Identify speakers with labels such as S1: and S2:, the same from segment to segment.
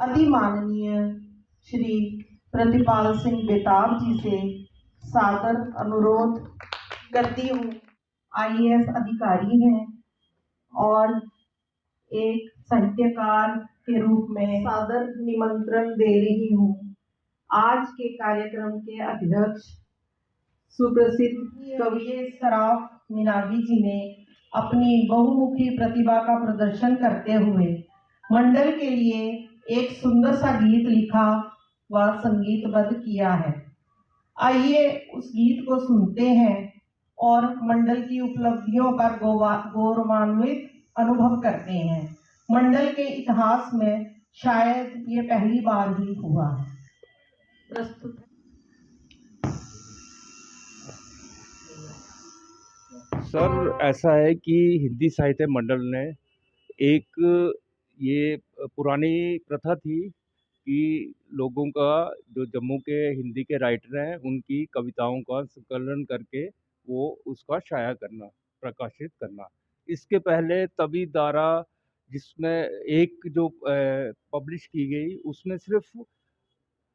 S1: अधिमाननीय श्री प्रतिपाल सिंह बेताब जी से सादर अनुरोध करती हूँ। आईएएस अधिकारी हैं और एक साहित्यकार के रूप में सादर निमंत्रण दे रही हूँ। आज के कार्यक्रम के अध्यक्ष सुप्रसिद्ध कवि सराफ मीनागी जी ने अपनी बहुमुखी प्रतिभा का प्रदर्शन करते हुए मंडल के लिए एक सुंदर सा गीत लिखा व संगीतबद्ध किया है। आइए उस गीत को सुनते हैं और मंडल की उपलब्धियों पर गौरवान्वित अनुभव करते हैं। मंडल के इतिहास में शायद ये पहली बार ही हुआ है। प्रस्तुत
S2: सर, ऐसा है कि हिंदी साहित्य मंडल ने एक ये पुरानी प्रथा थी कि लोगों का जो जम्मू के हिंदी के राइटर हैं उनकी कविताओं का संकलन करके वो उसका शाया करना, प्रकाशित करना। इसके पहले तभी दारा जिसमें एक जो पब्लिश की गई उसमें सिर्फ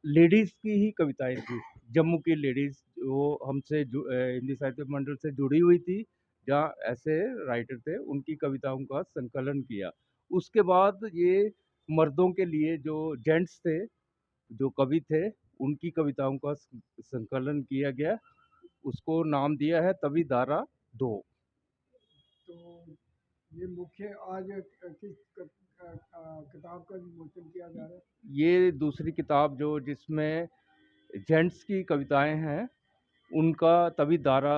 S2: लेडीज़ की ही कविताएं थी। जम्मू की लेडीज़ जो हमसे हिंदी साहित्य मंडल से जुड़ी हुई थी, जहाँ ऐसे राइटर थे उनकी कविताओं का संकलन किया। उसके बाद ये मर्दों के लिए जो जेंट्स थे, जो कवि थे, उनकी कविताओं का संकलन किया गया। उसको नाम दिया है तभी दारा 2।
S3: तो ये मुख्य आज किस किताब का विमोचन किया जा रहा है?
S2: ये दूसरी किताब जो जिसमें जेंट्स की कविताएं हैं उनका तभी दारा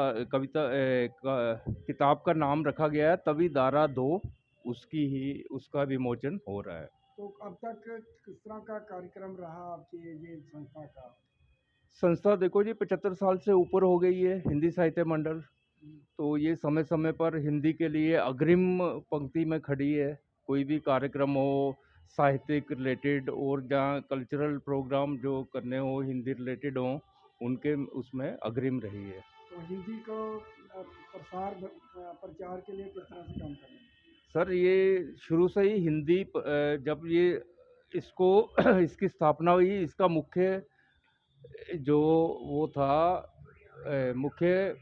S2: किताब का नाम रखा गया है तभी दारा 2। उसका विमोचन हो रहा है।
S3: तो अब तक किस तरह का कार्यक्रम रहा आपकी ये संस्था का?
S2: संस्था देखो जी 75 साल से ऊपर हो गई है हिंदी साहित्य मंडल। तो ये समय समय पर हिंदी के लिए अग्रिम पंक्ति में खड़ी है। कोई भी कार्यक्रम हो साहित्यिक रिलेटेड और जहाँ कल्चरल प्रोग्राम जो करने हो हिंदी रिलेटेड हो, उनके उसमें अग्रिम रही है।
S3: तो हिंदी को प्रचार के लिए किस तरह से काम कर रहे हैं?
S2: सर, ये शुरू से ही हिंदी जब ये इसको इसकी स्थापना हुई, इसका मुख्य जो वो था मुख्य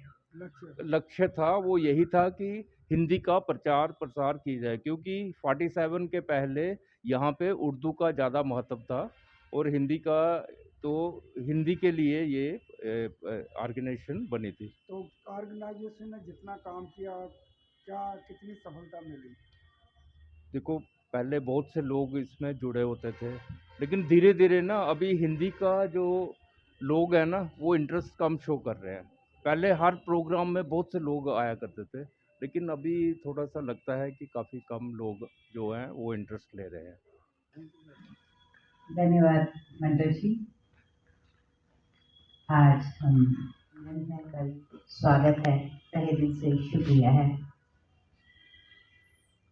S2: लक्ष्य था वो यही था कि हिंदी का प्रचार प्रसार की जाए, क्योंकि 47 के पहले यहाँ पे उर्दू का ज़्यादा महत्व था और हिंदी का, तो हिंदी के लिए ये ऑर्गेनाइजेशन बनी थी।
S3: तो ऑर्गेनाइजेशन ने जितना काम किया, क्या कितनी सफलता मिली?
S2: देखो, पहले बहुत से लोग इसमें जुड़े होते थे, लेकिन धीरे धीरे ना अभी हिंदी का जो लोग हैं ना वो इंटरेस्ट कम शो कर रहे हैं। पहले हर प्रोग्राम में बहुत से लोग आया करते थे, लेकिन अभी थोड़ा सा लगता है कि काफ़ी कम लोग जो हैं वो इंटरेस्ट ले रहे हैं।
S4: धन्यवाद मंडल जी। आज हम कल स्वागत है, पहले दिन से शुक्रिया है।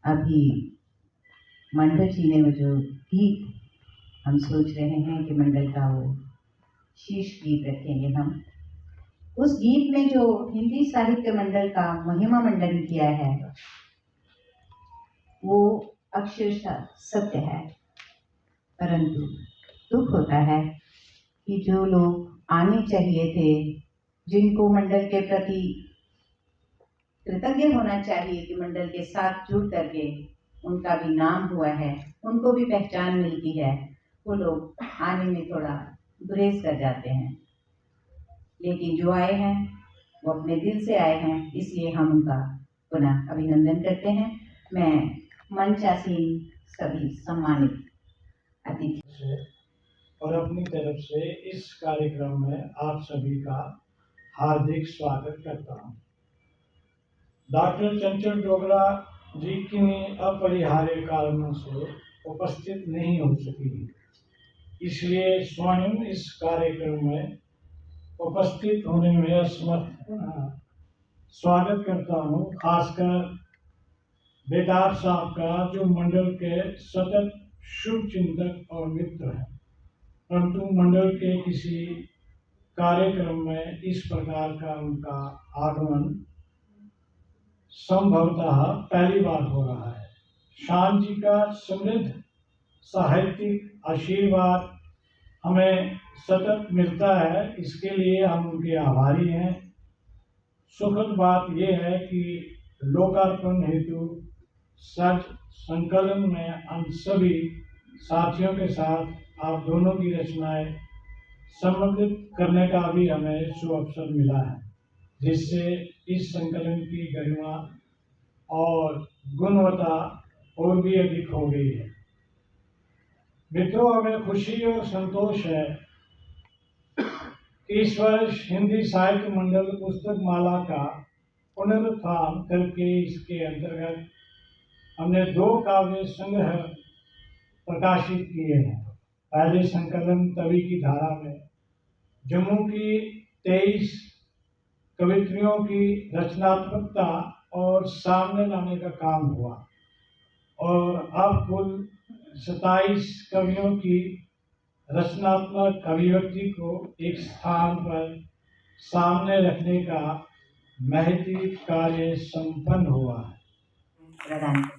S4: अभी मंडल जी ने वो जो गीत हम सोच रहे हैं कि मंडल का वो शीर्ष गीत रखेंगे हम, उस गीत में जो हिंदी साहित्य मंडल का महिमा मंडन किया है वो अक्षरशः सत्य है। परंतु दुख होता है कि जो लोग आने चाहिए थे, जिनको मंडल के प्रति कृतज्ञ होना चाहिए कि मंडल के साथ जुड़ करके उनका भी नाम हुआ है, उनको भी पहचान मिलती है, वो लोग आने में थोड़ा गुरेज कर जाते हैं। लेकिन जो आए हैं वो अपने दिल से आए हैं, इसलिए हम उनका पुनः अभिनंदन करते हैं। मैं मंचासीन सभी सम्मानित अतिथि
S5: और अपनी तरफ से इस कार्यक्रम में आप सभी का हार्दिक स्वागत करता हूं। डॉक्टर चंचल डोगरा जी की अपरिहार्य कारणों से उपस्थित नहीं हो सकी, इसलिए स्वयं इस कार्यक्रम में उपस्थित होने में असमर्थ स्वागत करता हूं। खासकर बेताब साहब का, जो मंडल के सतत शुभ चिंतक और मित्र हैं, परंतु मंडल के किसी कार्यक्रम में इस प्रकार का उनका आगमन संभवतः पहली बार हो रहा है। शान जी का समृद्ध साहित्यिक आशीर्वाद हमें सतत मिलता है, इसके लिए हम उनके आभारी हैं। सुखद बात यह है कि लोकार्पण हेतु सच संकलन में हम सभी साथियों के साथ आप दोनों की रचनाएं सम्मिलित करने का भी हमें सुअवसर मिला है, जिससे इस संकलन की गरिमा और गुणवत्ता और भी अधिक हो गई है। मित्रों, हमें खुशी और संतोष है कि इस वर्ष हिंदी साहित्य मंडल पुस्तक माला का पुनरुत्थान करके इसके अंतर्गत हमने 2 काव्य संग्रह प्रकाशित किए हैं। पहले संकलन तवी की धारा में जम्मू की 23 कवित्रियों की रचनात्मकता और सामने लाने का काम हुआ, और अब कुल 27 कवियों की रचनात्मक अभिव्यक्ति को एक स्थान पर सामने रखने का महती कार्य संपन्न हुआ है।
S4: प्रदान